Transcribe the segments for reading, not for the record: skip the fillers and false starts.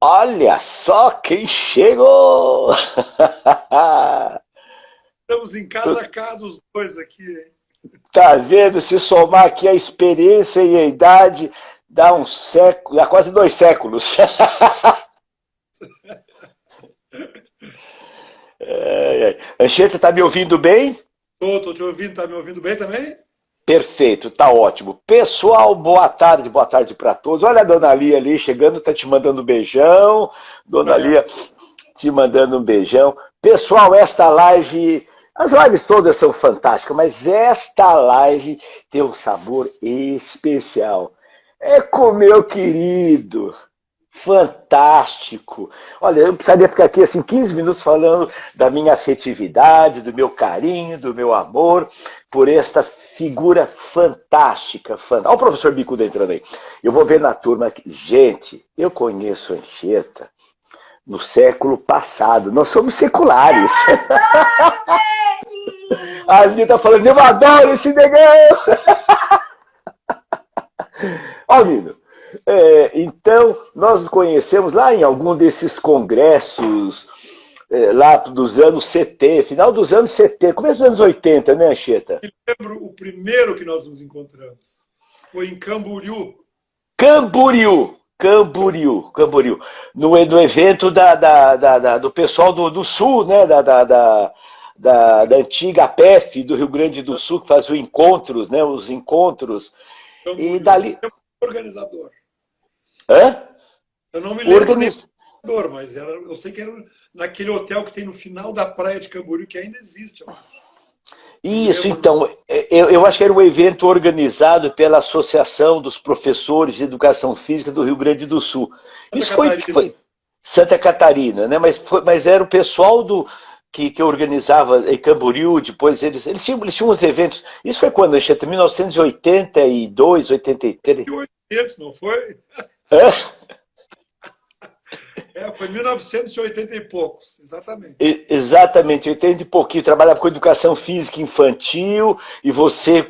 Olha só quem chegou! Estamos em casa a casa, os dois aqui, hein? Tá vendo? Se somar aqui a experiência e a idade, dá um século, dá quase 2 séculos. Anchieta, tá me ouvindo bem? Tô te ouvindo, tá me ouvindo bem também? Perfeito, tá ótimo. Pessoal, boa tarde para todos. Olha a dona Lia ali chegando, tá te mandando um beijão. Dona Ah, Lia te mandando um beijão. Pessoal, esta live, as lives todas são fantásticas, mas esta live tem um sabor especial. É com o meu querido, fantástico. Olha, eu precisaria ficar aqui assim 15 minutos falando da minha afetividade, do meu carinho, do meu amor por esta figura fantástica. Olha o professor Bicuda entrando aí. Eu vou ver na turma aqui. Gente, eu conheço Anchieta no século passado. Nós somos seculares. A Aninha tá falando, eu adoro esse negão. Ó, Nino. Então, nós conhecemos lá em algum desses congressos, lá dos anos 70, final dos anos 70, começo dos anos 80, né, Anchieta? me lembro o primeiro que nós nos encontramos. Foi em Camboriú. Camboriú. Camboriú, Camboriú. No evento do pessoal do Sul, né? Da antiga APEF do Rio Grande do Sul, que fazia encontros, né? Os encontros. E Camboriú. dali. Organizador. Hã? Eu não me lembro nem Organiz... do organizador, mas eu sei que era naquele hotel que tem no final da praia de Camboriú, que ainda existe, eu acho. Me Isso, lembro. então, eu acho que era um evento organizado pela Associação dos Professores de Educação Física do Rio Grande do Sul. Santa Isso foi, Catarina. foi Santa Catarina, né? Mas era o pessoal que organizava em Camboriú, depois eles tinham uns eventos. Isso foi quando, Anchieta? 1982, 83? 1800, não foi? Hã? Foi 1980 e poucos, exatamente. Exatamente, 80 e pouquinho, trabalhava com educação física infantil e você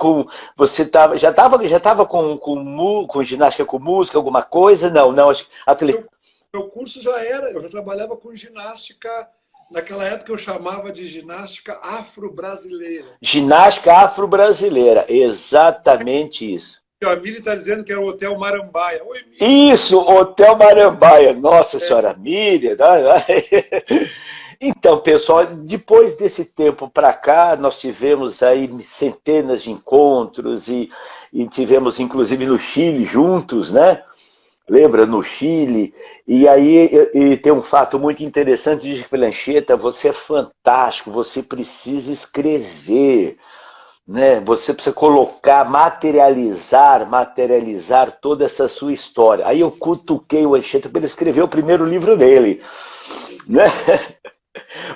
já tava com ginástica com música, alguma coisa? Não, acho que Meu curso já era, eu já trabalhava com ginástica. Naquela época eu chamava de ginástica afro-brasileira. ginástica afro-brasileira, exatamente isso. E a Mili está dizendo que é o Hotel Marambaia. Oi, Mili. Isso, Hotel Marambaia, nossa senhora Miriam. Então, pessoal, depois desse tempo para cá, nós tivemos aí centenas de encontros e tivemos inclusive no Chile juntos, né? Lembra, no Chile? E aí tem um fato muito interessante de Anchieta, você é fantástico, você precisa escrever, né? Você precisa colocar, materializar toda essa sua história. Aí eu cutuquei o Anchieta para ele escrever o primeiro livro dele, né?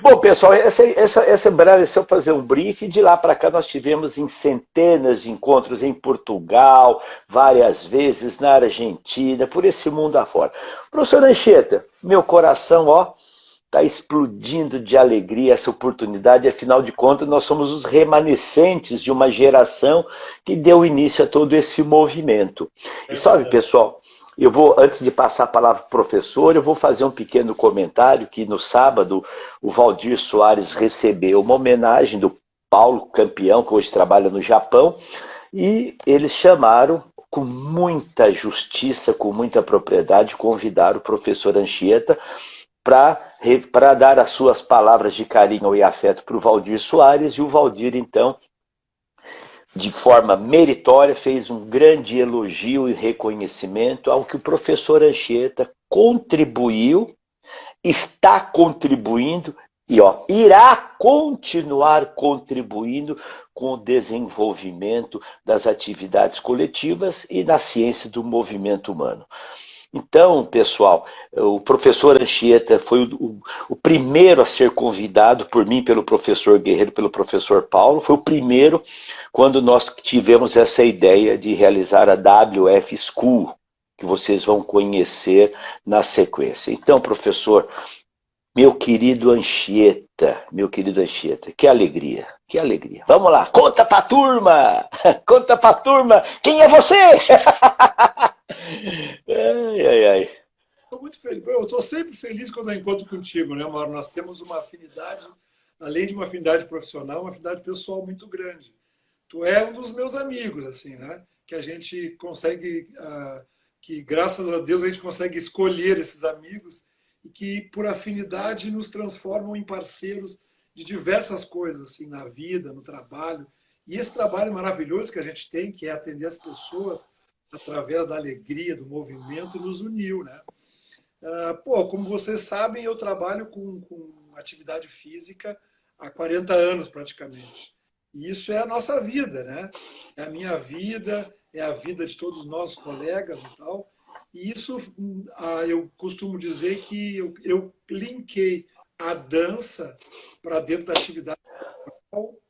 Bom, pessoal, essa breve, se eu fazer um briefing, de lá para cá nós tivemos em centenas de encontros em Portugal, várias vezes na Argentina, por esse mundo afora. Professor Anchieta, meu coração, ó, está explodindo de alegria essa oportunidade, afinal de contas nós somos os remanescentes de uma geração que deu início a todo esse movimento. E É sabe, verdade. pessoal, eu vou, antes de passar a palavra para o professor, eu vou fazer um pequeno comentário que no sábado o Valdir Soares recebeu uma homenagem do Paulo Campeão, que hoje trabalha no Japão, e eles chamaram com muita justiça, com muita propriedade, convidaram o professor Anchieta para dar as suas palavras de carinho e afeto para o Valdir Soares, e o Valdir, então, de forma meritória, fez um grande elogio e reconhecimento ao que o professor Anchieta contribuiu, está contribuindo e irá continuar contribuindo com o desenvolvimento das atividades coletivas e na ciência do movimento humano. Então, pessoal, o professor Anchieta foi o primeiro a ser convidado por mim, pelo professor Guerreiro, pelo professor Paulo, foi o primeiro quando nós tivemos essa ideia de realizar a WF School, que vocês vão conhecer na sequência. Então, professor, meu querido Anchieta, que alegria, que alegria. Vamos lá, conta pra turma, quem é você? Ai, ai, ai. estou muito feliz. Eu estou sempre feliz quando eu encontro contigo, né, Mauro? Nós temos uma afinidade, além de uma afinidade profissional, uma afinidade pessoal muito grande. Tu é um dos meus amigos, assim, né? Que a gente consegue, que graças a Deus a gente consegue escolher esses amigos e que por afinidade nos transformam em parceiros de diversas coisas, assim, na vida, no trabalho. E esse trabalho maravilhoso que a gente tem, que é atender as pessoas através da alegria, do movimento, nos uniu, né? Pô, como vocês sabem, eu trabalho com atividade física há 40 anos praticamente. E isso é a nossa vida, né? É a minha vida, é a vida de todos os nossos colegas e tal. E isso, eu costumo dizer que eu linkei a dança para dentro da atividade.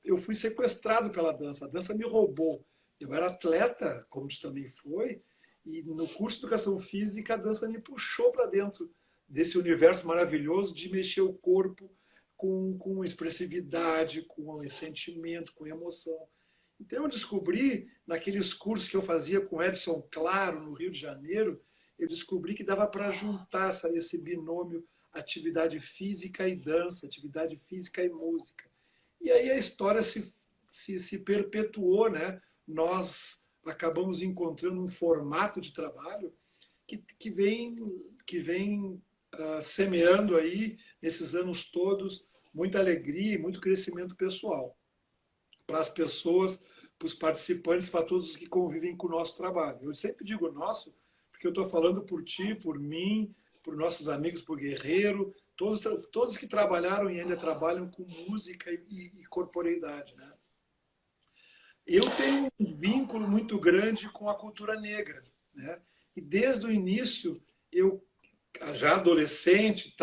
Eu fui sequestrado pela dança, a dança me roubou. Eu era atleta, como tu também foi, e no curso de educação física a dança me puxou para dentro desse universo maravilhoso de mexer o corpo com expressividade, com sentimento, com emoção. Então eu descobri, naqueles cursos que eu fazia com Edson Claro, no Rio de Janeiro, eu descobri que dava para juntar esse binômio atividade física e dança, atividade física e música. E aí a história se perpetuou, né? Nós acabamos encontrando um formato de trabalho que vem semeando aí, nesses anos todos, muita alegria e muito crescimento pessoal para as pessoas, para os participantes, para todos os que convivem com o nosso trabalho. Eu sempre digo nosso, porque eu estou falando por ti, por mim, por nossos amigos, por Guerreiro, todos que trabalharam e ainda trabalham com música e corporeidade, né? Eu tenho um vínculo muito grande com a cultura negra, né? E desde o início, eu, já adolescente,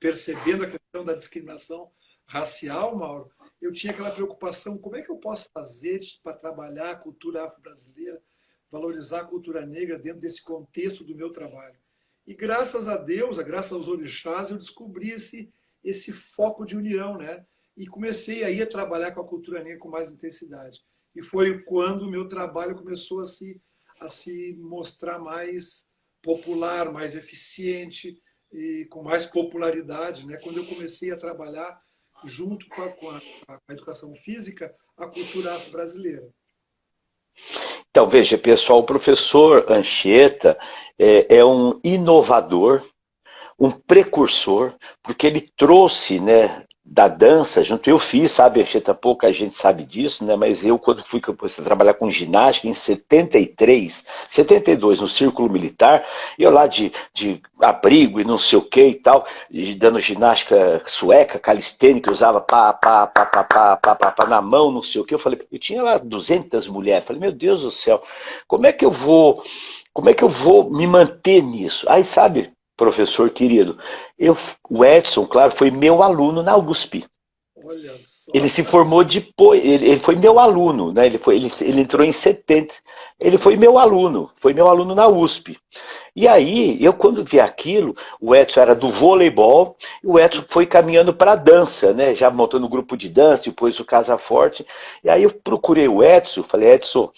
percebendo a questão da discriminação racial, Mauro, eu tinha aquela preocupação, como é que eu posso fazer para trabalhar a cultura afro-brasileira, valorizar a cultura negra dentro desse contexto do meu trabalho. E graças a Deus, graças aos orixás, eu descobri esse foco de união, né? E comecei aí a trabalhar com a cultura negra com mais intensidade. E foi quando o meu trabalho começou a se mostrar mais popular, mais eficiente e com mais popularidade, né? Quando eu comecei a trabalhar junto com a educação física, a cultura afro-brasileira. Então, veja, pessoal, o professor Anchieta é um inovador, um precursor, porque ele trouxe, né, da dança junto. Eu fiz, sabe, Anchieta, pouca gente sabe disso, né, mas eu, quando fui comecei a trabalhar com ginástica, em 73, 72, no Círculo Militar, eu lá de abrigo e não sei o que e tal, e dando ginástica sueca, calistênica, usava pá, na mão, não sei o que, eu falei, eu tinha lá 200 mulheres, falei, meu Deus do céu, como é que eu vou me manter nisso? Aí, sabe, professor querido, o Edson, claro, foi meu aluno na USP. Olha só. Ele se formou depois, ele foi meu aluno, né? Ele entrou em 70, ele foi meu aluno na USP. E aí, eu quando vi aquilo, o Edson era do voleibol, e o Edson foi caminhando para a dança, né? Já montando um grupo de dança, depois o Casa Forte. E aí eu procurei o Edson, falei, Edson,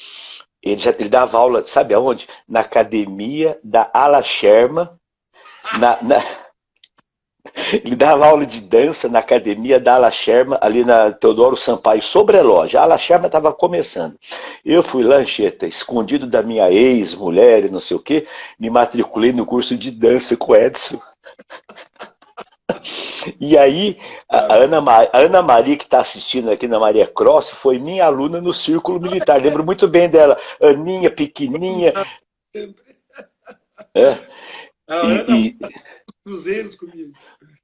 ele dava aula, sabe aonde? Na academia da Ala Sherman, ele dava aula de dança na academia da Ala Sherman, ali na Teodoro Sampaio, Sobreloja. A Ala Sherman estava começando. Eu fui lá, Anchieta, escondido da minha ex-mulher e não sei o quê, me matriculei no curso de dança com o Edson. E aí, a Ana Maria, que está assistindo aqui na Maria Cross, foi minha aluna no Círculo Militar. Lembro muito bem dela. Aninha, pequenininha. É. A Ana cruzeiros comigo.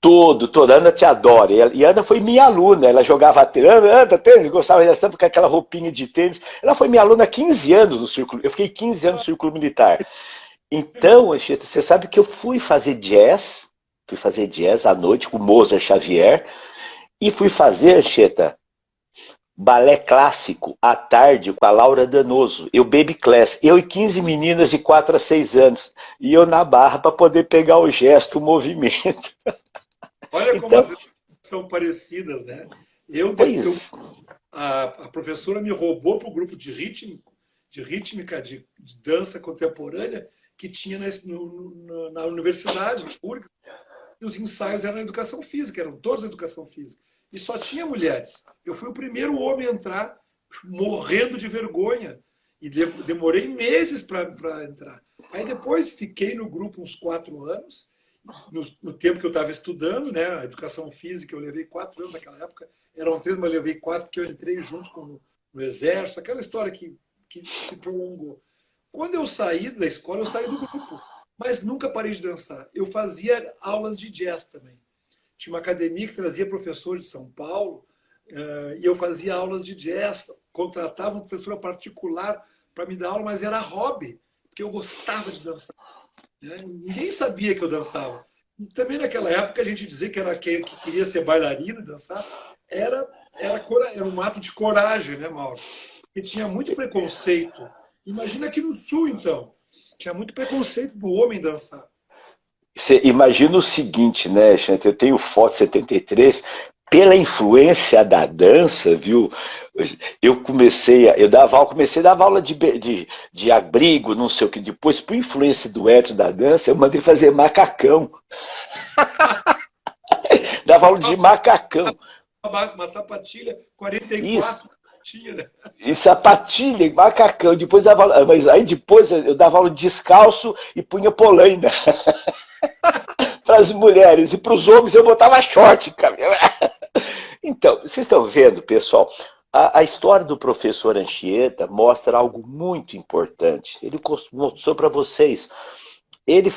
Toda. A Ana te adora. E a Ana foi minha aluna. Ela jogava tênis, gostava de tanto com aquela roupinha de tênis. Ela foi minha aluna há 15 anos no Círculo. Eu fiquei 15 anos no Círculo Militar. Então, Anchieta, você sabe que eu fui fazer jazz à noite com Mozart Xavier, e fui fazer, Anchieta, balé clássico à tarde com a Laura Danoso, eu baby class, eu e 15 meninas de 4 a 6 anos, e eu na barra para poder pegar o gesto, o movimento. Olha como então, as são parecidas, né? A professora me roubou para o grupo de rítmica, de dança contemporânea, que tinha na universidade pública, e os ensaios eram na educação física, eram todos na educação física. E só tinha mulheres. Eu fui o primeiro homem a entrar, morrendo de vergonha. E demorei meses para entrar. Aí depois fiquei no grupo uns 4 anos, no tempo que eu estava estudando, né? A educação física eu levei 4 anos naquela época, eram 3, mas eu levei 4 porque eu entrei junto no exército, aquela história que se prolongou. Quando eu saí da escola, eu saí do grupo, mas nunca parei de dançar. Eu fazia aulas de jazz também. Tinha uma academia que trazia professores de São Paulo, e eu fazia aulas de jazz, contratava uma professora particular para me dar aula, mas era hobby, porque eu gostava de dançar. Né? Ninguém sabia que eu dançava. E também naquela época a gente dizia que queria ser bailarino e dançar era um ato de coragem, né, Mauro? Porque tinha muito preconceito. Imagina aqui no Sul, então. Tinha muito preconceito do homem dançar. Você imagina o seguinte, né, Xante? Eu tenho foto 73, pela influência da dança, viu? Eu comecei a dar aula de abrigo, não sei o que. Depois, por influência do Edson da dança, eu mandei fazer macacão. Dava aula de macacão. Uma sapatilha 44 Isso. tinha, né? E sapatilha, e macacão. Depois mas aí depois eu dava aula descalço e punha polaina. Para as mulheres. E para os homens eu botava short, cara. Então, vocês estão vendo, pessoal? A história do professor Anchieta mostra algo muito importante. Ele mostrou para vocês. Ele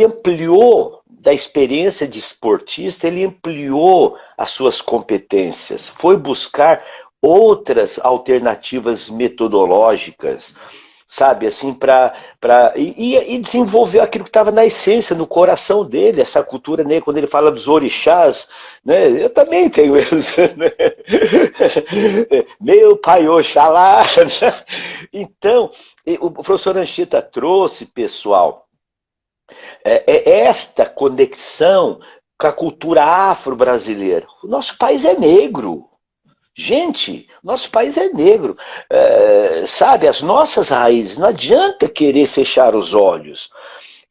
ampliou da experiência de esportista, ele ampliou as suas competências, foi buscar outras alternativas metodológicas, sabe, assim, e desenvolveu aquilo que estava na essência, no coração dele, essa cultura, né, quando ele fala dos orixás, né, eu também tenho eles, né? Meu pai Oxalá, né? Então, o professor Anchieta trouxe, pessoal, esta conexão com a cultura afro-brasileira. O nosso país é negro. Gente, nosso país é negro. Sabe, as nossas raízes, não adianta querer fechar os olhos.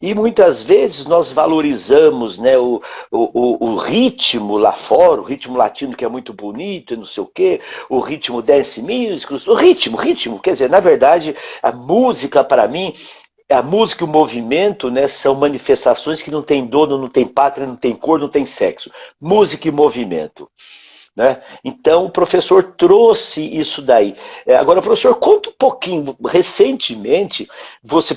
E muitas vezes nós valorizamos, né, o ritmo lá fora, o ritmo latino que é muito bonito e não sei o quê, o ritmo dance music, o ritmo, quer dizer, na verdade, a música para mim, a música e o movimento, né, são manifestações que não tem dono, não tem pátria, não tem cor, não tem sexo. Música e movimento. Né? Então, o professor trouxe isso daí. Agora, professor, conta um pouquinho. Recentemente, você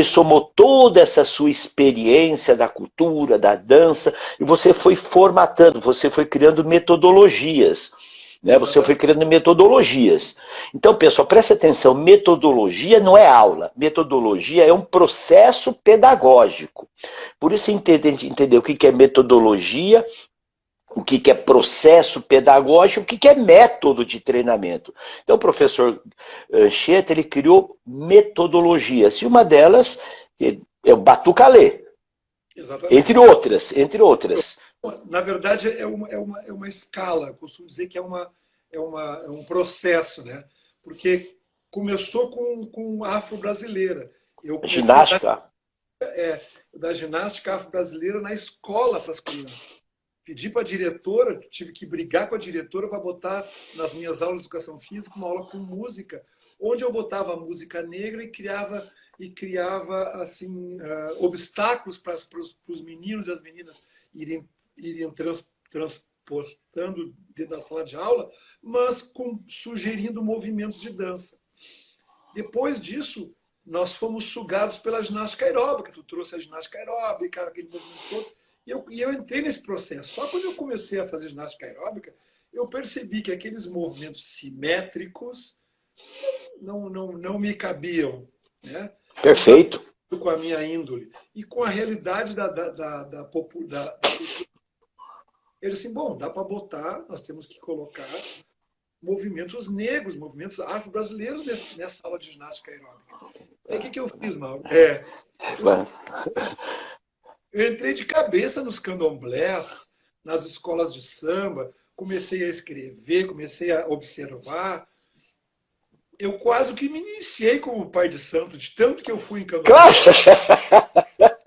somou toda essa sua experiência da cultura, da dança, e você foi formatando, você foi criando metodologias. Né? Você foi criando metodologias. Então, pessoal, presta atenção, metodologia não é aula, metodologia é um processo pedagógico. Por isso, entender o que é metodologia, o que é processo pedagógico, o que é método de treinamento. Então, o professor Anchieta, ele criou metodologias, e uma delas é o Batucalê, entre outras. Na verdade, é uma escala. Eu costumo dizer que é um processo, né? Porque começou com a afro-brasileira. Eu comecei ginástica. da ginástica afro-brasileira na escola para as crianças. Pedi para a diretora, tive que brigar com a diretora para botar nas minhas aulas de educação física uma aula com música, onde eu botava música negra e criava assim, obstáculos para os meninos e as meninas irem transportando dentro da sala de aula, mas sugerindo movimentos de dança. Depois disso, nós fomos sugados pela ginástica aeróbica. Tu trouxe a ginástica aeróbica, aquele movimento todo. E eu entrei nesse processo. Só quando eu comecei a fazer ginástica aeróbica, eu percebi que aqueles movimentos simétricos não me cabiam. Né? Perfeito. Com a minha índole e com a realidade da cultura. Ele assim, bom, dá para botar, nós temos que colocar movimentos negros, movimentos afro-brasileiros nessa aula de ginástica aeróbica. Aí o que eu fiz, Mauro? Eu entrei de cabeça nos candomblés, nas escolas de samba, comecei a escrever, comecei a observar Eu quase que me iniciei como pai de santo, de tanto que eu fui em Claro, Candomblé.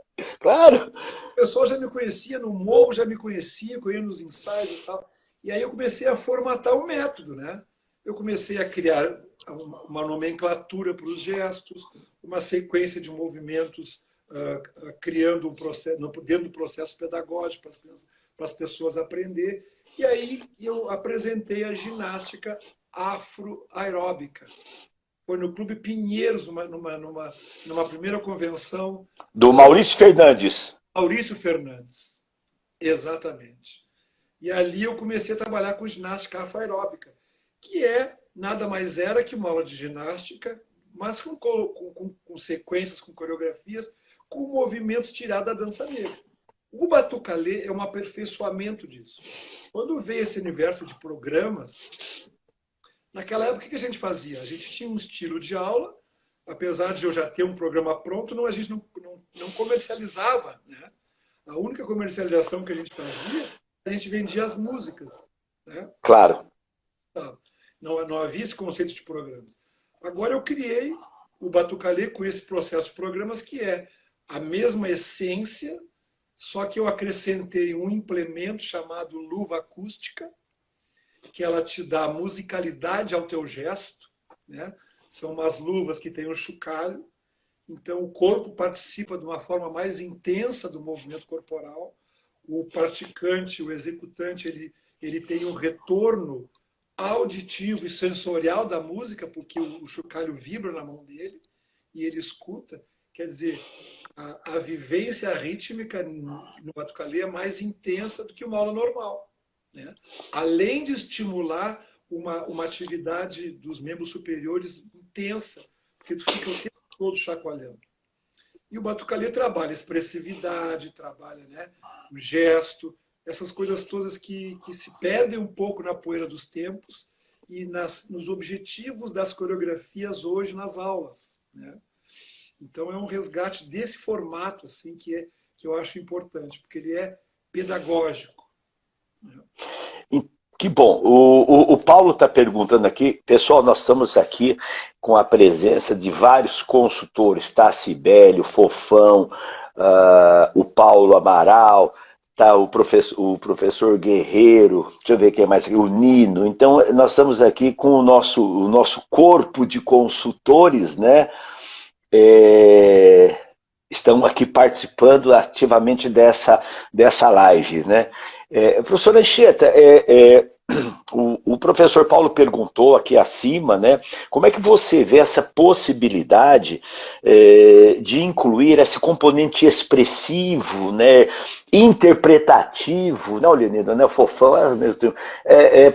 claro. O pessoal já me conhecia no morro, já me conhecia, eu ia nos ensaios e tal. E aí eu comecei a formatar o método, né? Eu comecei a criar uma nomenclatura para os gestos, uma sequência de movimentos, criando um processo, dentro do processo pedagógico para as pessoas aprender. E aí eu apresentei a ginástica afro-aeróbica. Foi no Clube Pinheiros, numa primeira convenção. Do Maurício Fernandes. Maurício Fernandes, exatamente. E ali eu comecei a trabalhar com ginástica afroaeróbica, que é nada mais era que uma aula de ginástica, mas com sequências, com coreografias, com movimentos tirados da dança negra. O batucalê é um aperfeiçoamento disso. Quando veio esse universo de programas, naquela época o que a gente fazia? A gente tinha um estilo de aula, apesar de eu já ter um programa pronto, a gente não comercializava, né? A única comercialização que a gente fazia, a gente vendia as músicas, né? Claro. Não havia esse conceito de programas. Agora eu criei o Batucalê com esse processo de programas que é a mesma essência, só que eu acrescentei um implemento chamado luva acústica, que ela te dá musicalidade ao teu gesto, né? São umas luvas que têm um chocalho, então o corpo participa de uma forma mais intensa do movimento corporal. O praticante, o executante, ele tem um retorno auditivo e sensorial da música, porque o chocalho vibra na mão dele e ele escuta. Quer dizer, a vivência rítmica no batucalê é mais intensa do que uma aula normal, né? Além de estimular uma atividade dos membros superiores intensa, porque tu fica o tempo todo chacoalhando. E o batucalê trabalha expressividade, trabalha, né, o gesto, essas coisas todas que se perdem um pouco na poeira dos tempos e nos objetivos das coreografias hoje nas aulas, né? Então é um resgate desse formato assim que eu acho importante, porque ele é pedagógico, né? Que bom. O Paulo está perguntando aqui, pessoal, nós estamos aqui com a presença de vários consultores, tá? Sibélio, Fofão, o Paulo Amaral, tá? O professor Guerreiro, deixa eu ver quem mais aqui, o Nino. Então, nós estamos aqui com o nosso corpo de consultores, né? Estão aqui participando ativamente dessa live, né? Professora Anchieta, o professor Paulo perguntou aqui acima, né, como é que você vê essa possibilidade de incluir esse componente expressivo, né, interpretativo, não, Leonido, né, fofão,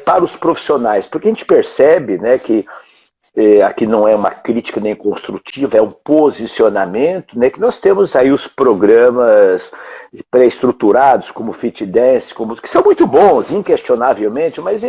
para os profissionais? Porque a gente percebe, né, que aqui não é uma crítica nem construtiva, é um posicionamento, né, que nós temos aí os programas pré-estruturados, como Fit Dance, que são muito bons, inquestionavelmente, mas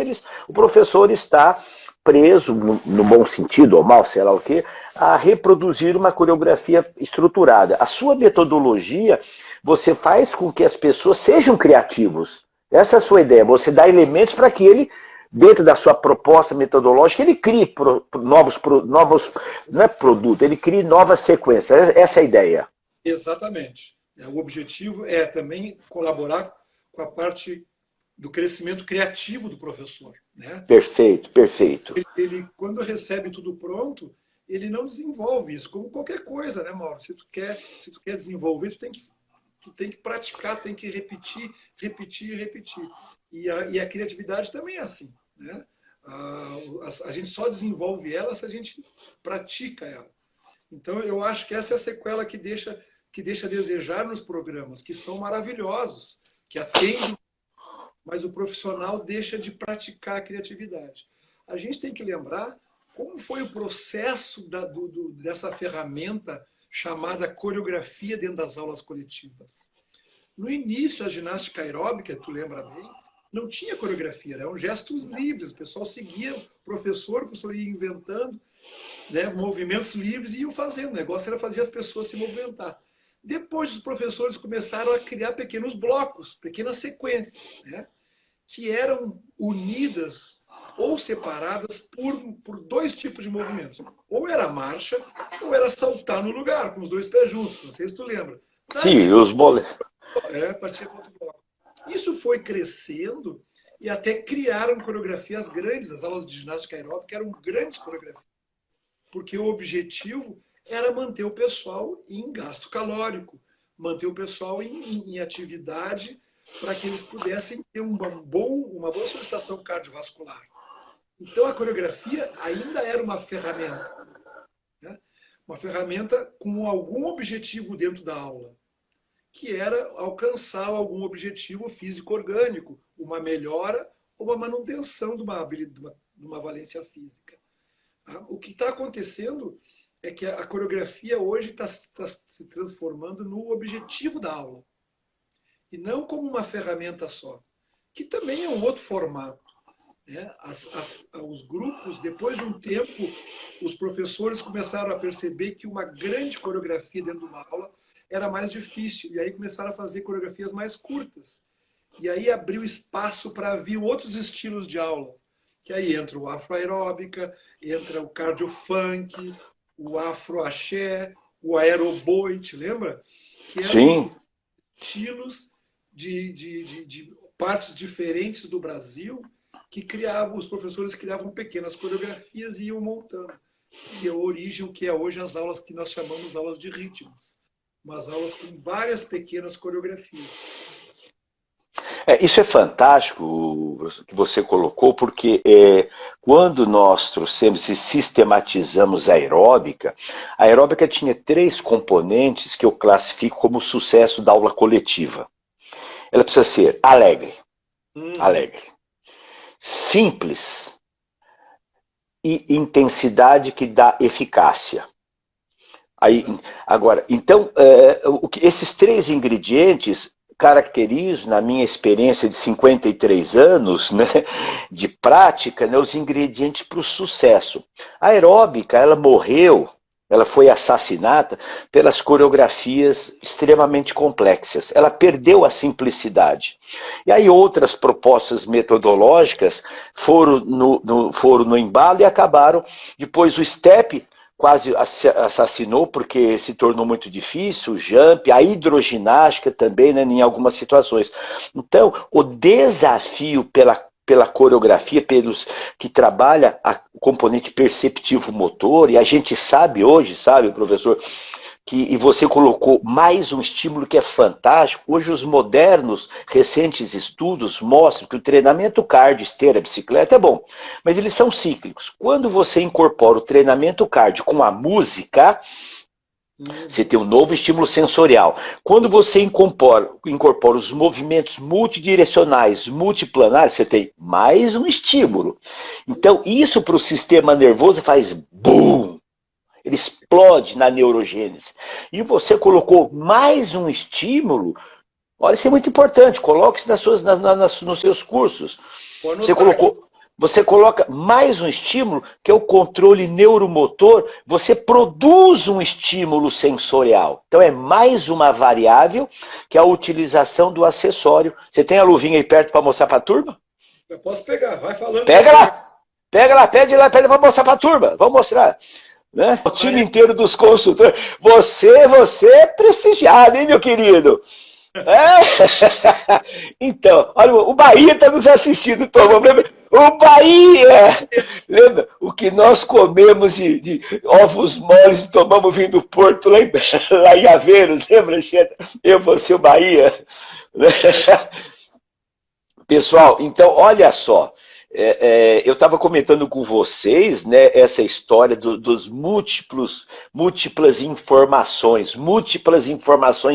o professor está preso, no bom sentido, ou mal, sei lá o quê, a reproduzir uma coreografia estruturada. A sua metodologia, você faz com que as pessoas sejam criativos. Essa é a sua ideia, você dá elementos para que ele, dentro da sua proposta metodológica, ele crie novos não é produto, ele crie novas sequências. Essa é a ideia. Exatamente. O objetivo é também colaborar com a parte do crescimento criativo do professor, né? Perfeito, perfeito. Ele, quando recebe tudo pronto, ele não desenvolve isso, como qualquer coisa, né, Mauro? Se tu quer desenvolver, tu tem que praticar, tem que repetir, repetir, repetir. E a criatividade também é assim, né? A gente só desenvolve ela se a gente pratica ela. Então, eu acho que essa é a sequela que deixa a desejar nos programas, que são maravilhosos, que atendem, mas o profissional deixa de praticar a criatividade. A gente tem que lembrar como foi o processo dessa ferramenta chamada coreografia dentro das aulas coletivas. No início, a ginástica aeróbica, tu lembra bem, não tinha coreografia, eram gestos livres, o pessoal seguia o professor ia inventando, né, movimentos livres e iam fazendo. O negócio era fazer as pessoas se movimentar. Depois, os professores começaram a criar pequenos blocos, pequenas sequências, né, que eram unidas ou separadas por dois tipos de movimentos. Ou era marcha, ou era saltar no lugar, com os dois pés juntos. Não sei se tu lembra. Sim, os mole... Partia para outro bloco. Isso foi crescendo e até criaram coreografias grandes. As aulas de ginástica aeróbica eram grandes coreografias, porque o objetivo era manter o pessoal em gasto calórico, manter o pessoal em atividade para que eles pudessem ter uma boa solicitação cardiovascular. Então, a coreografia ainda era uma ferramenta, né? Uma ferramenta com algum objetivo dentro da aula, que era alcançar algum objetivo físico-orgânico, uma melhora ou uma manutenção de uma valência física. O que está acontecendo é que a coreografia hoje está se transformando no objetivo da aula, e não como uma ferramenta só, que também é um outro formato. Né? Os grupos, depois de um tempo, os professores começaram a perceber que uma grande coreografia dentro de uma aula era mais difícil, e aí começaram a fazer coreografias mais curtas. E aí abriu espaço para vir outros estilos de aula, que aí entra o afroaeróbica, entra o cardio-funk, o afro-axé, o aeroboi, te lembra? Que eram Sim. estilos de partes diferentes do Brasil que os professores criavam pequenas coreografias e iam montando. E deu origem ao que é hoje as aulas que nós chamamos aulas de ritmos. Umas aulas com várias pequenas coreografias. Isso é fantástico que você colocou, porque quando nós trouxemos e sistematizamos a aeróbica tinha 3 componentes que eu classifico como sucesso da aula coletiva. Ela precisa ser alegre, simples e intensidade que dá eficácia. Aí, agora, então, esses 3 ingredientes caracterizam, na minha experiência de 53 anos, né, de prática, né, os ingredientes para o sucesso. A aeróbica, ela morreu, ela foi assassinada pelas coreografias extremamente complexas. Ela perdeu a simplicidade. E aí outras propostas metodológicas foram no embalo e acabaram. Depois o step quase assassinou, porque se tornou muito difícil, o jump, a hidroginástica também, né, em algumas situações. Então, o desafio pela coreografia, pelos que trabalha o componente perceptivo motor, e a gente sabe hoje, sabe, professor, e você colocou mais um estímulo que é fantástico. Hoje os modernos, recentes estudos mostram que o treinamento cardio, esteira, bicicleta é bom, mas eles são cíclicos. Quando você incorpora o treinamento cardio com a música, você tem um novo estímulo sensorial. Quando você incorpora os movimentos multidirecionais, multiplanares, você tem mais um estímulo. Então isso para o sistema nervoso faz BUM! Ele explode na neurogênese. E você colocou mais um estímulo. Olha, isso é muito importante. Coloque isso nos seus cursos. Você coloca mais um estímulo, que é o controle neuromotor. Você produz um estímulo sensorial. Então é mais uma variável que é a utilização do acessório. Você tem a luvinha aí perto para mostrar para a turma? Eu posso pegar, vai falando. Pega lá, pede para mostrar para a turma. Vamos mostrar. Né? O time inteiro dos consultores. Você é prestigiado, hein, meu querido? Então, olha, o Bahia está nos assistindo, Tom. O Bahia! Lembra? O que nós comemos de ovos moles e tomamos vinho do Porto lá em Aveiros, lembra, Xeta? Você, o Bahia. Pessoal, então, olha só. Eu estava comentando com vocês, né, essa história dos múltiplas informações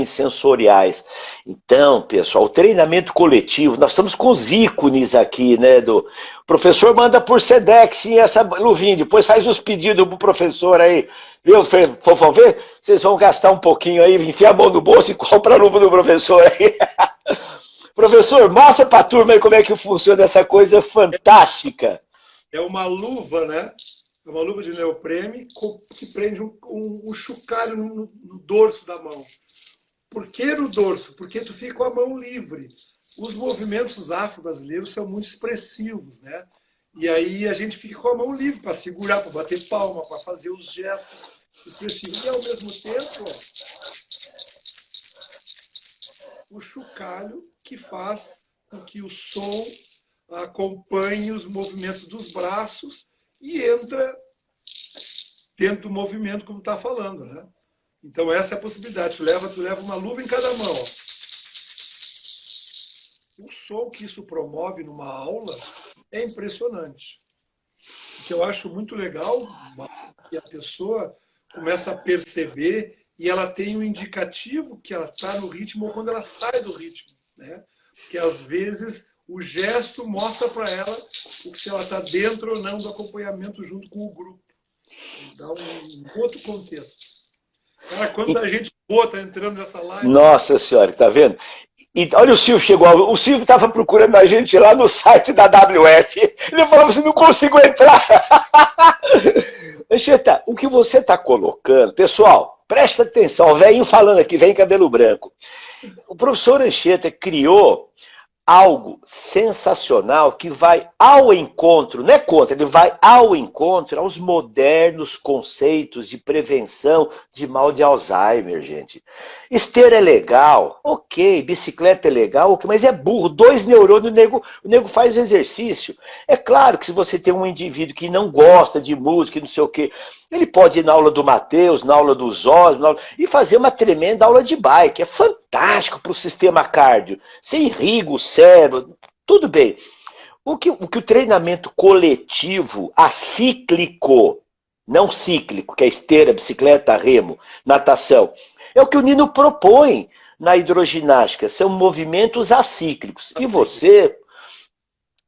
sensoriais. Então, pessoal, o treinamento coletivo, nós estamos com os ícones aqui, né, o professor manda por Sedex e essa luvinha, depois faz os pedidos pro professor aí, viu, Fofão? Vê? Vocês vão gastar um pouquinho aí, enfia a mão no bolso e compra a luva do professor aí. Professor, mostra para a turma aí como é que funciona essa coisa fantástica. É uma luva, né? É uma luva de neoprene que prende um chocalho no dorso da mão. Por que no dorso? Porque tu fica com a mão livre. Os movimentos afro-brasileiros são muito expressivos, né? E aí a gente fica com a mão livre para segurar, para bater palma, para fazer os gestos expressivos. E ao mesmo tempo, o chocalho que faz com que o som acompanhe os movimentos dos braços e entra dentro do movimento, como está falando, né? Então, essa é a possibilidade. Tu leva uma luva em cada mão. O som que isso promove numa aula é impressionante. O que eu acho muito legal é que a pessoa começa a perceber e ela tem um indicativo que ela está no ritmo ou quando ela sai do ritmo, né? Porque, às vezes, o gesto mostra para ela se ela está dentro ou não do acompanhamento junto com o grupo. Dá um outro contexto. Cara, quanta gente boa está entrando nessa live. Nossa senhora, tá vendo? E olha, o Silvio chegou. O Silvio estava procurando a gente lá no site da WF. Ele falou assim: não consigo entrar. Anchieta, o que você está colocando, pessoal, presta atenção, o velhinho falando aqui, vem cabelo branco. O professor Anchieta criou algo sensacional que vai ao encontro, não é contra, ele vai ao encontro aos modernos conceitos de prevenção de mal de Alzheimer, gente. Esteira é legal, ok, bicicleta é legal, ok, mas é burro, 2 neurônios, o nego faz o exercício. É claro que se você tem um indivíduo que não gosta de música, não sei o quê, ele pode ir na aula do Matheus, na aula do Zóio, e fazer uma tremenda aula de bike. É fantástico para o sistema cardio. Você irriga o cérebro, tudo bem. O que o treinamento coletivo, acíclico, não cíclico, que é esteira, bicicleta, remo, natação, é o que o Nino propõe na hidroginástica. São movimentos acíclicos. E você...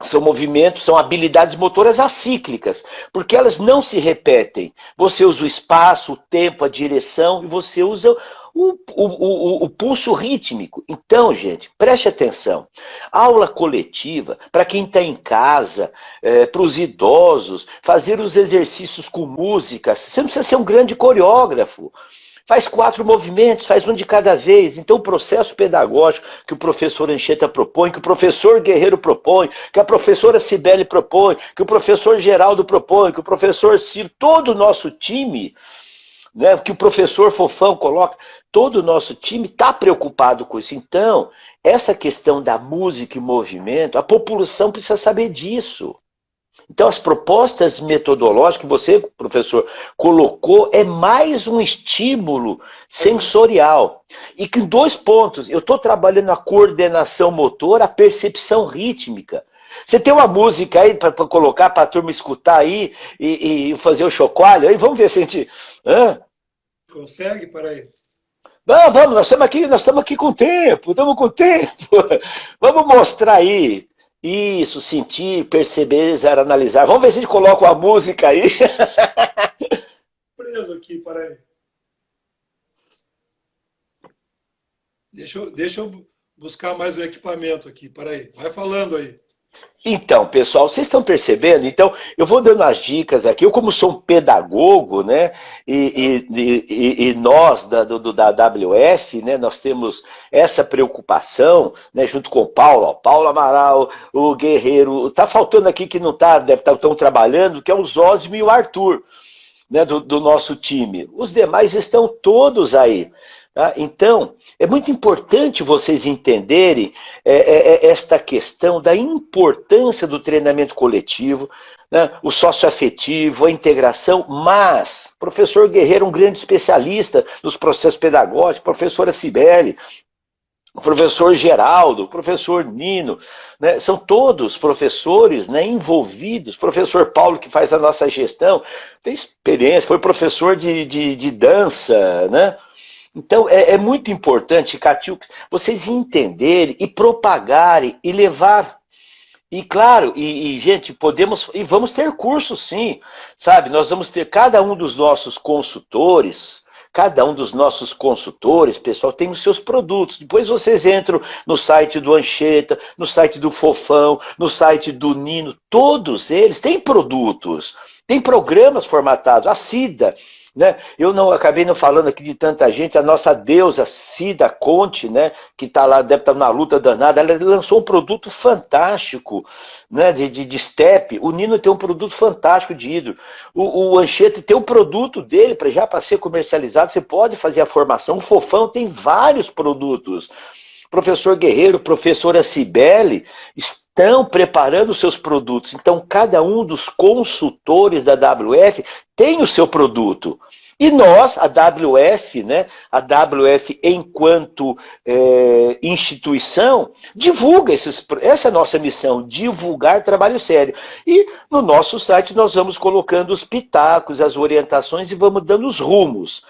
São movimentos, são habilidades motoras acíclicas, porque elas não se repetem. Você usa o espaço, o tempo, a direção, e você usa o pulso rítmico. Então, gente, preste atenção. Aula coletiva, para quem está em casa, para os idosos, fazer os exercícios com músicas. Você não precisa ser um grande coreógrafo. Faz 4 movimentos, faz um de cada vez. Então, o processo pedagógico que o professor Anchieta propõe, que o professor Guerreiro propõe, que a professora Cibele propõe, que o professor Geraldo propõe, que o professor Ciro, todo o nosso time, né, que o professor Fofão coloca, todo o nosso time está preocupado com isso. Então, essa questão da música e movimento, a população precisa saber disso. Então, as propostas metodológicas que você, professor, colocou é mais um estímulo sensorial. E que 2 pontos, eu estou trabalhando a coordenação motora, a percepção rítmica. Você tem uma música aí para colocar para a turma escutar aí e fazer o chocalho? Aí vamos ver se a gente... Hã? Consegue? Peraí. Não, vamos, nós estamos aqui com tempo, estamos com tempo. Vamos mostrar aí. Isso, sentir, perceber, zero, analisar. Vamos ver se a gente coloca uma música aí. Preso aqui, peraí. Deixa eu buscar mais um equipamento aqui, peraí. Vai falando aí. Então, pessoal, vocês estão percebendo? Então, eu vou dando as dicas aqui. Eu, como sou um pedagogo, né? E nós, da WF, né? Nós temos essa preocupação, né? Junto com o Paulo, ó, Paulo Amaral, o Guerreiro. Tá faltando aqui que não tá, deve estar tão trabalhando, que é o Zósimo e o Arthur, né? Do nosso time. Os demais estão todos aí. Tá? Então, é muito importante vocês entenderem esta questão da importância do treinamento coletivo, né? O socioafetivo, a integração, mas o professor Guerreiro é um grande especialista nos processos pedagógicos, professora Cibele, o professor Geraldo, o professor Nino, né? São todos professores, né, envolvidos. O professor Paulo, que faz a nossa gestão, tem experiência, foi professor de dança, né? Então, é muito importante, Catil, vocês entenderem e propagarem e levar. E claro, gente, podemos e vamos ter cursos sim, sabe? Nós vamos ter cada um dos nossos consultores, pessoal, tem os seus produtos. Depois vocês entram no site do Anchieta, no site do Fofão, no site do Nino, todos eles têm produtos, têm programas formatados. A Cida, Né? Eu não acabei não falando aqui de tanta gente, a nossa deusa Cida Conte, né, que está lá, deve estar numa luta danada, ela lançou um produto fantástico, né, de step. O Nino tem um produto fantástico de hidro. O Anchieta tem um produto dele para ser comercializado, você pode fazer a formação. O Fofão tem vários produtos. Professor Guerreiro, professora Cibele estão preparando seus produtos. Então, cada um dos consultores da WF tem o seu produto. E nós, a WF, né, a WF enquanto instituição, divulga essa é a nossa missão, divulgar trabalho sério. E no nosso site nós vamos colocando os pitacos, as orientações e vamos dando os rumos.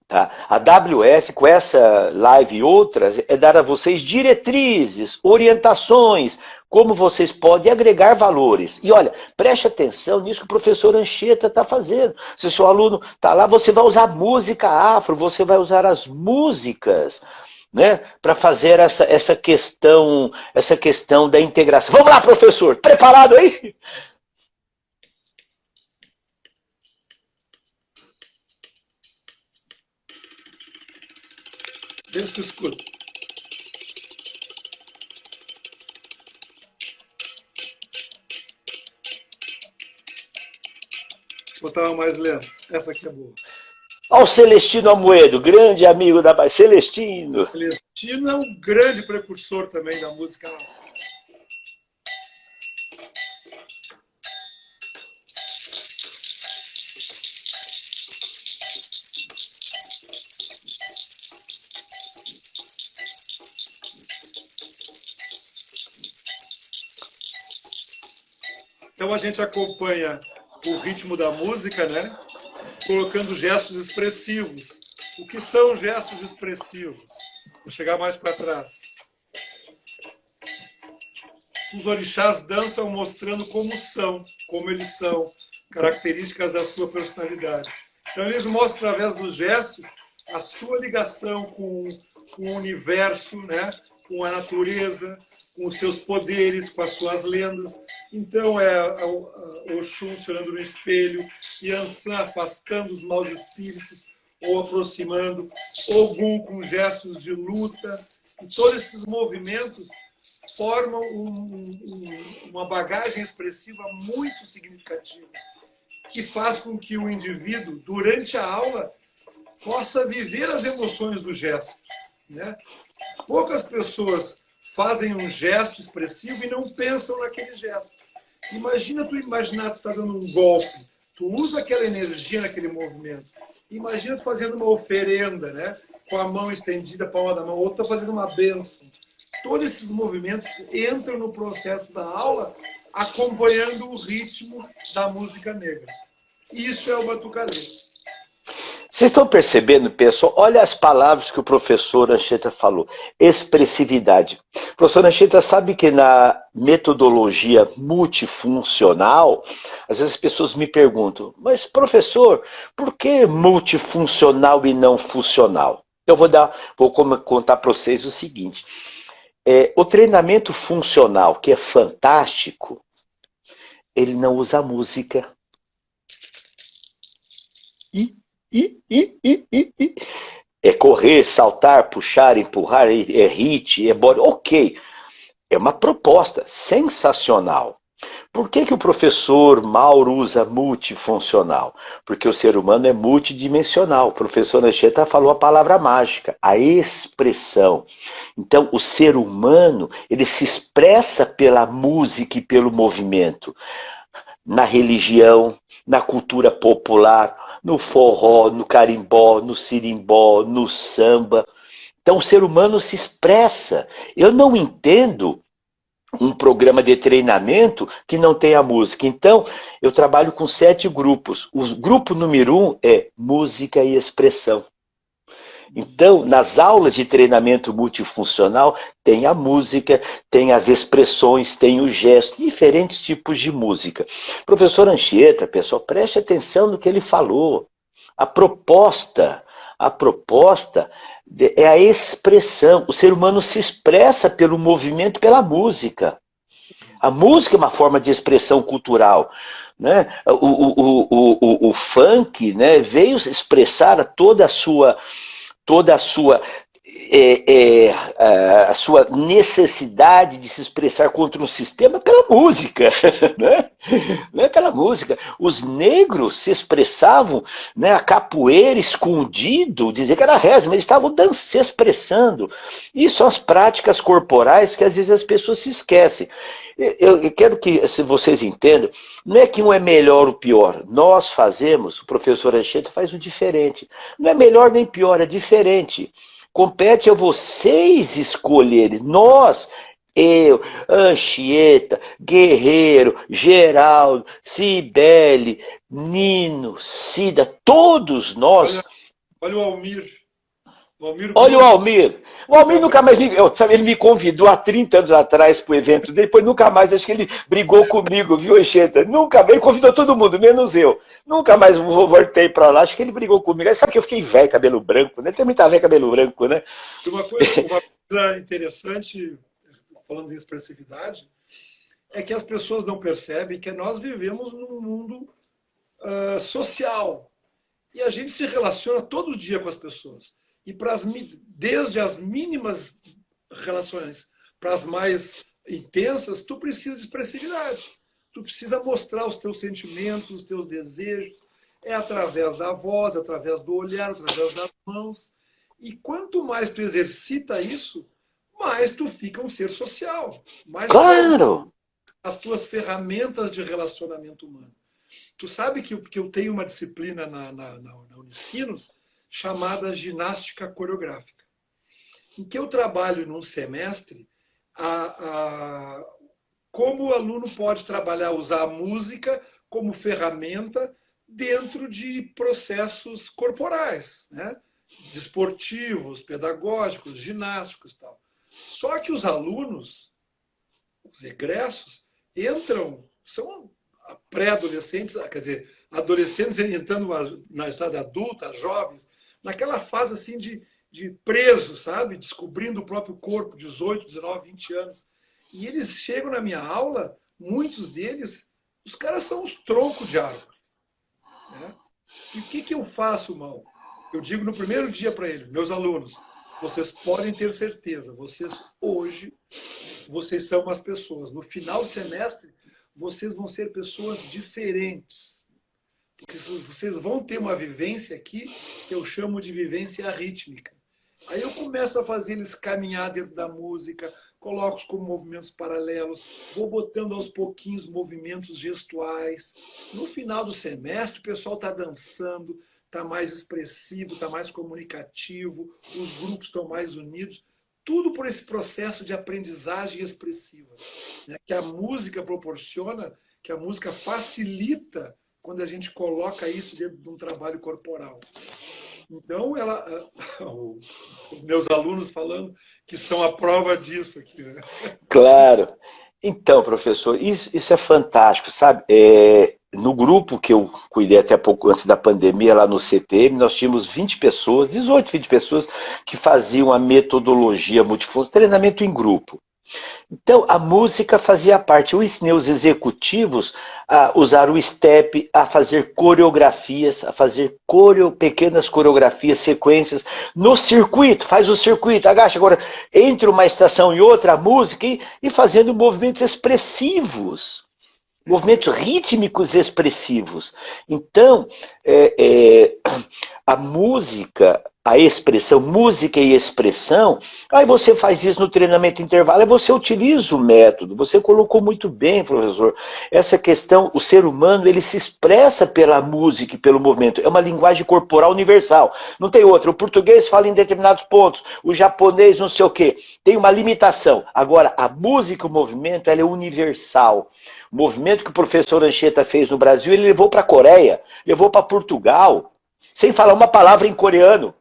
Tá? A WF, com essa live e outras, é dar a vocês diretrizes, orientações, como vocês podem agregar valores. E olha, preste atenção nisso que o professor Anchieta está fazendo. Se o seu aluno está lá, você vai usar música afro, você vai usar as músicas, né, para fazer essa questão da integração. Vamos lá, professor, preparado aí? Vê se tu escuta. Vou botar uma mais lenta. Essa aqui é boa. Olha o Celestino Amoedo, grande amigo da Bahia. Celestino. Celestino é um grande precursor também da música. Então a gente acompanha o ritmo da música, né? Colocando gestos expressivos. O que são gestos expressivos? Vou chegar mais para trás. Os orixás dançam mostrando como eles são, características da sua personalidade. Então eles mostram através dos gestos a sua ligação com o universo, né? Com a natureza, com os seus poderes, com as suas lendas. Então é Oxum se olhando no espelho, Yansan afastando os maus espíritos ou aproximando, Ogum com gestos de luta. E todos esses movimentos formam uma bagagem expressiva muito significativa, que faz com que o indivíduo, durante a aula, possa viver as emoções do gesto, né? Poucas pessoas fazem um gesto expressivo e não pensam naquele gesto. Imagina tu está dando um golpe, tu usa aquela energia naquele movimento. Imagina tu fazendo uma oferenda, né? Com a mão estendida, a palma da mão, ou tu tá fazendo uma bênção. Todos esses movimentos entram no processo da aula acompanhando o ritmo da música negra. Isso é o batucalê. Vocês estão percebendo, pessoal? Olha as palavras que o professor Anchieta falou. Expressividade. O professor Anchieta sabe que na metodologia multifuncional, às vezes as pessoas me perguntam, mas professor, por que multifuncional e não funcional? Eu vou contar para vocês o seguinte. O treinamento funcional, que é fantástico, ele não usa música. É correr, saltar, puxar, empurrar, é hit, é body. Ok, é uma proposta sensacional. Por que o professor Mauro usa multifuncional? Porque o ser humano é multidimensional. O professor Anchieta falou a palavra mágica, a expressão. Então, o ser humano, ele se expressa pela música e pelo movimento. Na religião, na cultura popular, no forró, no carimbó, no sirimbó, no samba. Então o ser humano se expressa. Eu não entendo um programa de treinamento que não tenha música. Então, eu trabalho com 7 grupos. O grupo número 1 é música e expressão. Então, nas aulas de treinamento multifuncional, tem a música, tem as expressões, tem o gesto, diferentes tipos de música. Professor Anchieta, pessoal, preste atenção no que ele falou. A proposta é a expressão. O ser humano se expressa pelo movimento, pela música. A música é uma forma de expressão cultural. né? O funk, né, veio expressar toda a sua necessidade de se expressar contra um sistema pela música, né? Não é aquela música. Os negros se expressavam, né, a capoeira escondido, dizer que era reza, mas eles estavam se expressando. E são as práticas corporais que às vezes as pessoas se esquecem. Eu quero que se vocês entendam, não é que um é melhor ou pior. Nós fazemos, o professor Anchieta faz o diferente. Não é melhor nem pior, é diferente. Compete a vocês escolherem. Nós, eu, Anchieta, Guerreiro, Geraldo, Cibele, Nino, Cida, todos nós. Olha o Almir. Olha o Almir. O Almir nunca mais me. Sabe, ele me convidou há 30 anos atrás para o evento, depois nunca mais, acho que ele brigou comigo, viu, Anchieta? Nunca mais, ele convidou todo mundo, menos eu. Nunca mais voltei para lá, acho que ele brigou comigo. Aí sabe que eu fiquei velho, cabelo branco, né? Ele também tá velho, cabelo branco, né? Uma coisa interessante, falando em expressividade, é que as pessoas não percebem que nós vivemos num mundo social. E a gente se relaciona todo dia com as pessoas. E desde as mínimas relações para as mais intensas, tu precisa de expressividade. Tu precisa mostrar os teus sentimentos, os teus desejos. É através da voz, através do olhar, através das mãos. E quanto mais tu exercita isso, mais tu fica um ser social. Mais claro! As tuas ferramentas de relacionamento humano. Tu sabe que eu tenho uma disciplina na Unicinos chamada ginástica coreográfica, em que eu trabalho num semestre como o aluno pode trabalhar, usar a música como ferramenta dentro de processos corporais, né? Desportivos, pedagógicos, ginásticos e tal. Só que os alunos, os egressos, são pré-adolescentes, quer dizer, adolescentes entrando na idade adulta, jovens, naquela fase assim de preso, sabe? Descobrindo o próprio corpo, 18, 19, 20 anos. E eles chegam na minha aula, muitos deles, os caras são os troncos de árvore. Né? E o que eu faço, Mal? Eu digo no primeiro dia para eles, meus alunos, vocês podem ter certeza, hoje, vocês são umas pessoas. No final do semestre, vocês vão ser pessoas diferentes. Porque vocês vão ter uma vivência aqui que eu chamo de vivência rítmica. Aí eu começo a fazer eles caminhar dentro da música, coloco-os como movimentos paralelos, vou botando aos pouquinhos movimentos gestuais. No final do semestre, o pessoal está dançando, está mais expressivo, está mais comunicativo, os grupos estão mais unidos. Tudo por esse processo de aprendizagem expressiva, né, que a música proporciona, que a música facilita quando a gente coloca isso dentro de um trabalho corporal. Então, meus alunos falando que são a prova disso aqui. Né? Claro. Então, professor, isso é fantástico, sabe? No grupo que eu cuidei até pouco antes da pandemia, lá no CTM, nós tínhamos 20 pessoas, 18, 20 pessoas que faziam a metodologia multifuncional, treinamento em grupo. Então, a música fazia parte. Eu ensinei os executivos a usar o step, a fazer coreografias, a fazer pequenas coreografias, sequências no circuito. Faz o circuito, agacha agora entre uma estação e outra a música e fazendo movimentos expressivos. Movimentos rítmicos expressivos. Então, a música, a expressão, música e expressão, aí você faz isso no treinamento intervalo, aí você utiliza o método. Você colocou muito bem, professor, essa questão, o ser humano, ele se expressa pela música e pelo movimento. É uma linguagem corporal universal. Não tem outra. O português fala em determinados pontos, o japonês não sei o quê. Tem uma limitação. Agora, a música e o movimento, ela é universal. O movimento que o professor Anchieta fez no Brasil, ele levou para a Coreia, levou para Portugal, sem falar uma palavra em coreano.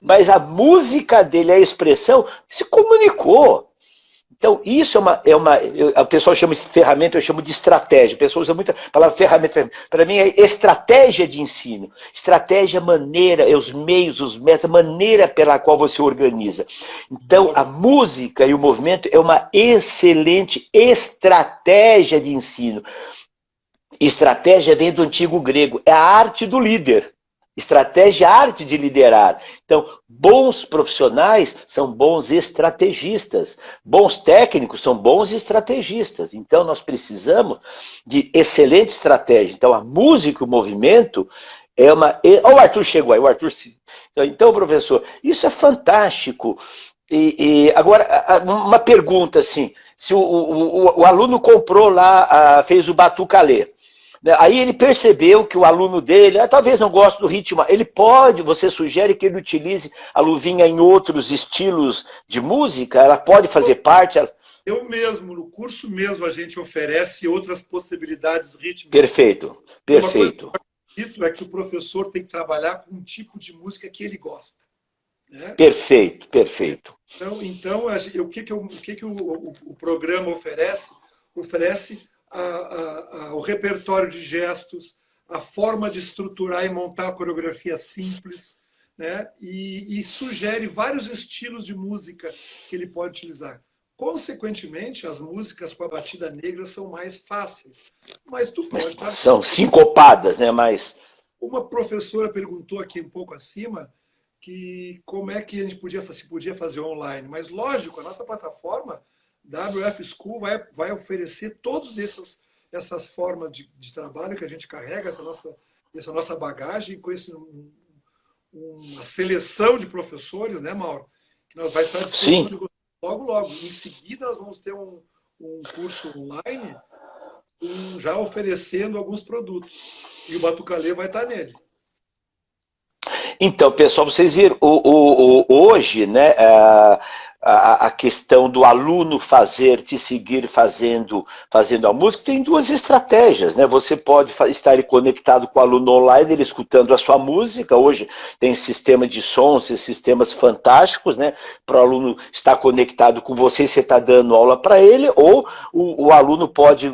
Mas a música dele, a expressão, se comunicou. Então, isso o pessoal chama de ferramenta, eu chamo de estratégia. O pessoal usa muito a palavra ferramenta. Para mim, é estratégia de ensino. Estratégia, maneira, os meios, os métodos, a maneira pela qual você organiza. Então, a música e o movimento é uma excelente estratégia de ensino. Estratégia vem do antigo grego, é a arte do líder. Estratégia é a arte de liderar. Então, bons profissionais são bons estrategistas. Bons técnicos são bons estrategistas. Então, nós precisamos de excelente estratégia. Então, a música e o movimento é uma... Olha, o Arthur chegou aí, o Arthur... Então, professor, isso é fantástico. Agora, uma pergunta assim, se o aluno comprou lá, fez o batucalê, aí ele percebeu que o aluno dele, talvez não goste do ritmo, ele pode, você sugere que ele utilize a luvinha em outros estilos de música? Ela pode fazer parte? Eu mesmo, no curso mesmo, a gente oferece outras possibilidades rítmicas. Perfeito, perfeito. Uma coisa que eu acredito é que o professor tem que trabalhar com um tipo de música que ele gosta. Né? Perfeito, perfeito. Então o que o programa oferece? Oferece o repertório de gestos, a forma de estruturar e montar a coreografia simples, né? E sugere vários estilos de música que ele pode utilizar. Consequentemente, as músicas com a batida negra são mais fáceis. Mas tu pode... São sincopadas, né? Mas... Uma professora perguntou aqui um pouco acima que como é que a gente podia fazer online. Mas, lógico, a nossa plataforma WF School vai oferecer todas essas formas de trabalho que a gente carrega, essa nossa bagagem, com uma seleção de professores, né, Mauro? Que nós vai estar à disposição de vocês logo, logo. Em seguida, nós vamos ter um curso online já oferecendo alguns produtos. E o Batucalê vai estar nele. Então, pessoal, vocês viram, hoje, né, a questão do aluno te seguir fazendo a música, tem duas estratégias, né? Você pode estar conectado com o aluno online, ele escutando a sua música. Hoje tem sistema de sons, sistemas fantásticos, né? Para o aluno estar conectado com você, você está dando aula para ele, ou o aluno pode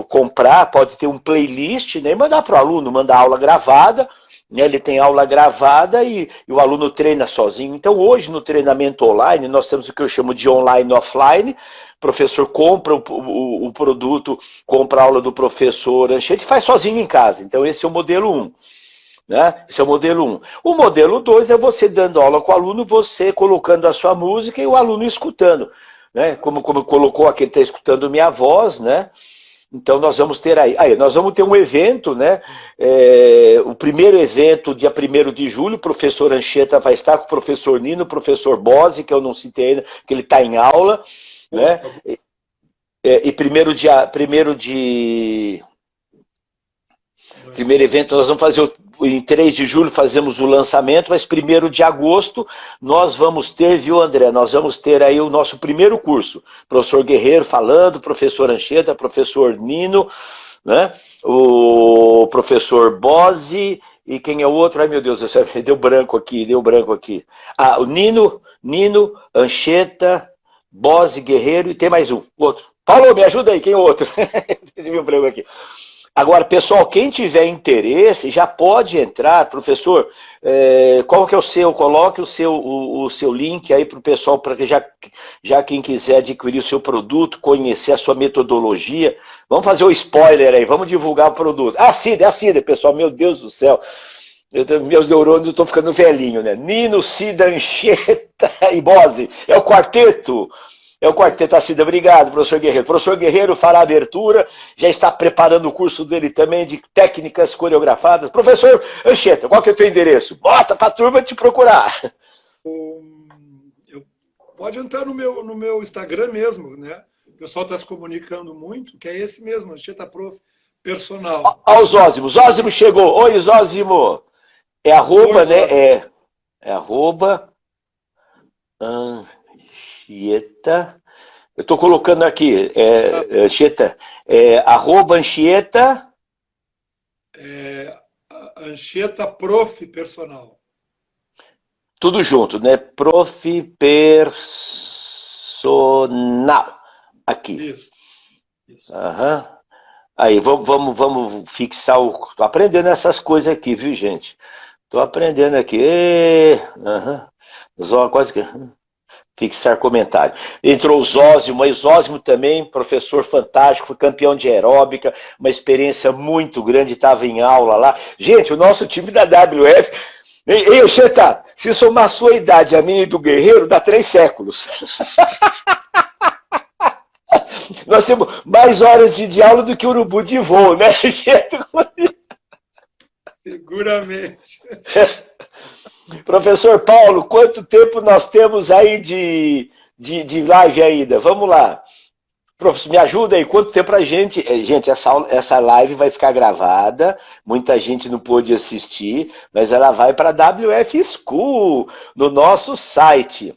comprar, pode ter um playlist, né? E mandar para o aluno, mandar aula gravada. Ele tem aula gravada e o aluno treina sozinho. Então, hoje, no treinamento online, nós temos o que eu chamo de online e offline. O professor compra o produto, compra a aula do professor Anchieta e faz sozinho em casa. Então, esse é o modelo 1. Né? Esse é o modelo 1. O modelo 2 é você dando aula com o aluno, você colocando a sua música e o aluno escutando. Né? Como colocou aqui, ele está escutando minha voz, né? Então, nós vamos ter nós vamos ter um evento, né? O primeiro evento, dia 1º de julho, o professor Anchieta vai estar com o professor Nino, o professor Bose, que eu não citei ainda, que ele está em aula, né? Primeiro evento, nós vamos fazer em 3 de julho, fazemos o lançamento, mas 1º de agosto nós vamos ter, viu, André? Nós vamos ter aí o nosso primeiro curso. Professor Guerreiro falando, professor Anchieta, professor Nino, né? O professor Bose, e quem é o outro? Ai, meu Deus, deu branco aqui. O Nino, Anchieta, Bose, Guerreiro, e tem mais um, outro. Paulo, me ajuda aí, quem é o outro? Deu branco aqui. Agora, pessoal, quem tiver interesse já pode entrar. Professor, qual que é o seu? Coloque o seu link aí para o pessoal, para que já quem quiser adquirir o seu produto, conhecer a sua metodologia. Vamos fazer o spoiler aí, vamos divulgar o produto. A Cida, pessoal, meu Deus do céu. Meus neurônios estão ficando velhinho, né? Nino, Cida, Anchieta e Bose. É o quarteto. É o quarteto Cida. Obrigado, professor Guerreiro. O professor Guerreiro fará a abertura, já está preparando o curso dele também de técnicas coreografadas. Professor Anchieta, qual que é o teu endereço? Bota para a turma te procurar. Pode entrar no meu Instagram mesmo, né? O pessoal está se comunicando muito, que é esse mesmo, Anchieta Prof. Personal. Olha o Zózimo. Zózimo chegou. Oi, Zózimo. É arroba, oi, né? É arroba... Anchieta, eu estou colocando aqui, Anchieta, arroba Anchieta. Anchieta Prof. Personal. Tudo junto, né? Prof. Personal. Aqui. Isso. Uhum. Aí, vamos fixar o... Estou aprendendo essas coisas aqui, viu, gente? Estou aprendendo aqui. Uhum. Quase que... Fixar comentário. Entrou o Zósimo, mas o Zósimo também, professor fantástico, foi campeão de aeróbica, uma experiência muito grande, estava em aula lá. Gente, o nosso time da WF... Ei, Xeta, se somar a sua idade, a minha e do Guerreiro, dá 3 séculos. Nós temos mais horas de aula do que urubu de voo, né, Xeta? Seguramente. Professor Paulo, quanto tempo nós temos aí de live ainda? Vamos lá. Professor, me ajuda aí, quanto tempo a gente... Gente, essa live vai ficar gravada, muita gente não pôde assistir, mas ela vai para a WF School, no nosso site.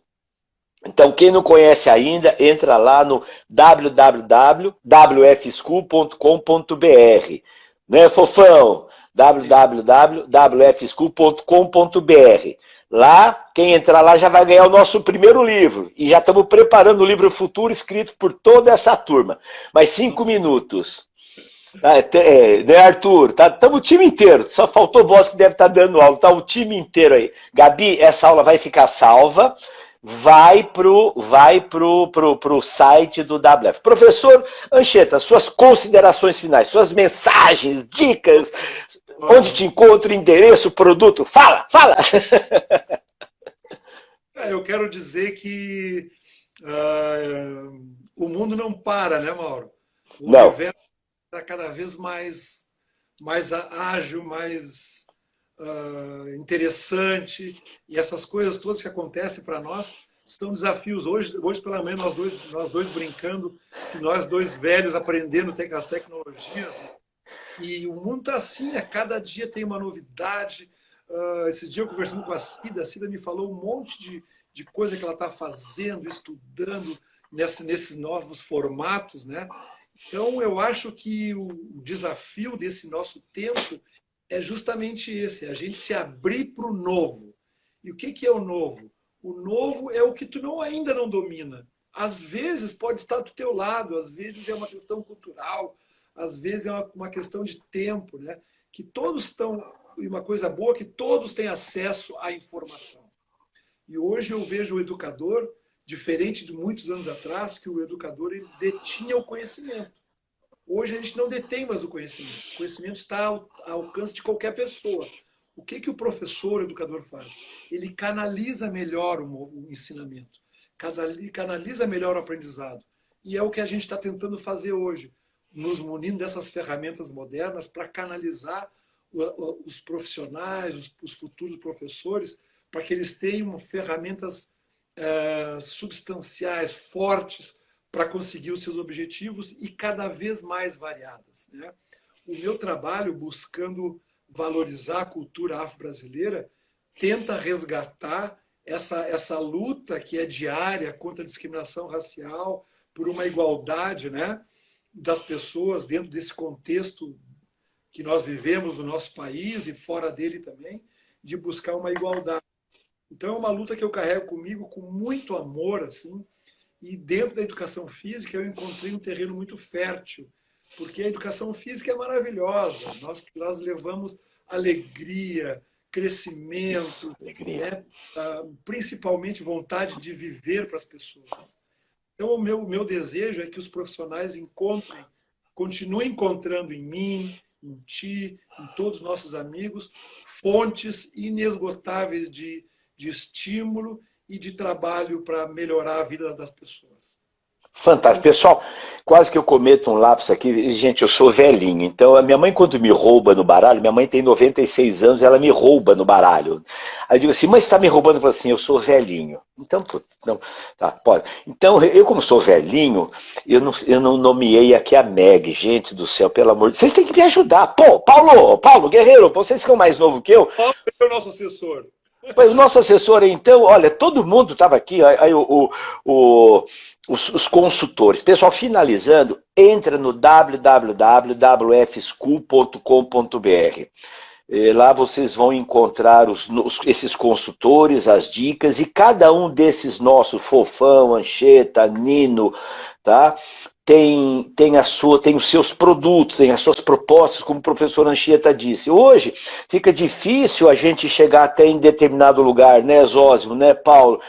Então, quem não conhece ainda, entra lá no www.wfschool.com.br. Né, fofão? www.wfschool.com.br. Lá, quem entrar lá já vai ganhar o nosso primeiro livro. E já estamos preparando o livro futuro escrito por toda essa turma. Mais 5 minutos. Né, Arthur? Estamos o time inteiro. Só faltou o boss que deve estar dando aula. Tá o time inteiro aí. Gabi, essa aula vai ficar salva. Vai pro site do WF. Professor Anchieta, suas considerações finais, suas mensagens, dicas, onde te encontro, endereço, produto. Fala! Eu quero dizer que o mundo não para, né, Mauro? O universo está cada vez mais ágil, mais interessante, e essas coisas todas que acontecem para nós são desafios. Hoje pelo menos, nós dois brincando, que nós dois velhos aprendendo as tecnologias, né? E o mundo está assim, a cada dia tem uma novidade. Esse dia eu conversando com a Cida me falou um monte de coisa que ela está fazendo, estudando nesses novos formatos, né? Então, eu acho que o desafio desse nosso tempo é justamente esse, a gente se abrir para o novo. E o que é o novo? O novo é o que tu ainda não domina. Às vezes pode estar do teu lado, às vezes é uma questão cultural, às vezes é uma questão de tempo, né? Que todos estão... E uma coisa boa é que todos têm acesso à informação. E hoje eu vejo o educador, diferente de muitos anos atrás, que o educador ele detinha o conhecimento. Hoje a gente não detém mais o conhecimento. O conhecimento está ao alcance de qualquer pessoa. O que o professor, o educador faz? Ele canaliza melhor o ensinamento, canaliza melhor o aprendizado. E é o que a gente está tentando fazer hoje, nos munindo dessas ferramentas modernas para canalizar os profissionais, os futuros professores, para que eles tenham ferramentas substanciais, fortes, para conseguir os seus objetivos e cada vez mais variadas, né? O meu trabalho, buscando valorizar a cultura afro-brasileira, tenta resgatar essa luta que é diária contra a discriminação racial, por uma igualdade, né, das pessoas dentro desse contexto que nós vivemos no nosso país e fora dele também, de buscar uma igualdade. Então é uma luta que eu carrego comigo com muito amor, assim. E dentro da educação física eu encontrei um terreno muito fértil, porque a educação física é maravilhosa. Nós levamos alegria, crescimento, né? Principalmente vontade de viver para as pessoas. Então o meu desejo é que os profissionais continuem encontrando em mim, em ti, em todos os nossos amigos, fontes inesgotáveis de estímulo e de trabalho para melhorar a vida das pessoas. Fantástico. Pessoal, quase que eu cometo um lapso aqui. Gente, eu sou velhinho. Então, a minha mãe, quando me rouba no baralho, minha mãe tem 96 anos, ela me rouba no baralho. Aí eu digo assim, mas você está me roubando? Eu falo assim, eu sou velhinho. Então, não, tá, pode. Então, eu como sou velhinho, eu não nomeei aqui a Meg. Gente do céu, pelo amor de Deus. Vocês têm que me ajudar. Pô, Paulo Guerreiro, vocês são mais novo que eu. Paulo é o nosso assessor. O nosso assessor, então, olha, todo mundo estava aqui, aí os consultores. Pessoal, finalizando, entra no www.wfschool.com.br. Lá vocês vão encontrar esses consultores, as dicas, e cada um desses nossos, Fofão, Anchieta, Nino, tá? tem os seus produtos, tem as suas propostas, como o professor Anchieta disse. Hoje fica difícil a gente chegar até em determinado lugar, né, Zósimo, né, Paulo?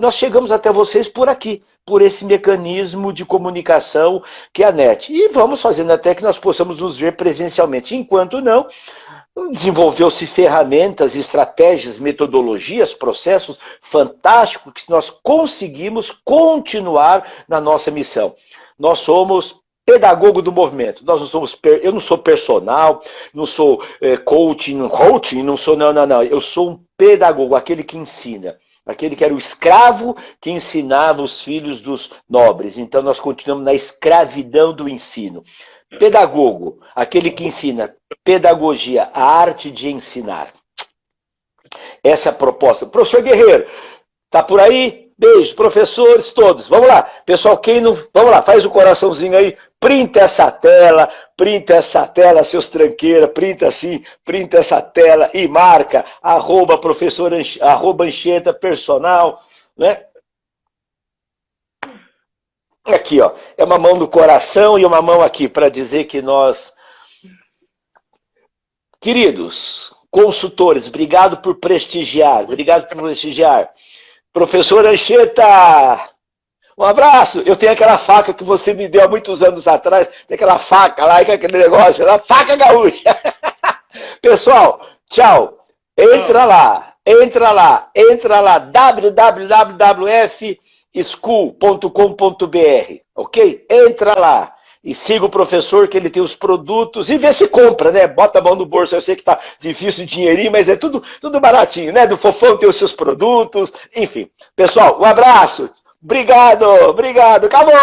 Nós chegamos até vocês por aqui, por esse mecanismo de comunicação que é a NET. E vamos fazendo até que nós possamos nos ver presencialmente. Enquanto não, desenvolveu-se ferramentas, estratégias, metodologias, processos fantásticos que nós conseguimos continuar na nossa missão. Nós somos pedagogo do movimento. Nós não somos, eu não sou personal, não sou coaching, não sou, não. Eu sou um pedagogo, aquele que ensina. Aquele que era o escravo que ensinava os filhos dos nobres. Então nós continuamos na escravidão do ensino. Pedagogo, aquele que ensina pedagogia, a arte de ensinar. Essa é a proposta. Professor Guerreiro, tá por aí? Beijo, professores todos. Vamos lá. Pessoal, quem não... Vamos lá, faz o coraçãozinho aí. Printa essa tela, seus tranqueiras, printa assim, printa essa tela e marca, @professor Anchieta personal, né? Aqui, ó, é uma mão no coração e uma mão aqui para dizer que nós... Queridos consultores, obrigado por prestigiar, Professor Anchieta, um abraço. Eu tenho aquela faca que você me deu há muitos anos atrás, tem aquela faca lá, aquele negócio lá, faca gaúcha. Pessoal, tchau. Entra lá, www.school.com.br, ok? Entra lá e siga o professor, que ele tem os produtos, e vê se compra, né? Bota a mão no bolso, eu sei que tá difícil o dinheirinho, mas é tudo baratinho, né? Do Fofão tem os seus produtos, enfim. Pessoal, um abraço. Obrigado, acabou!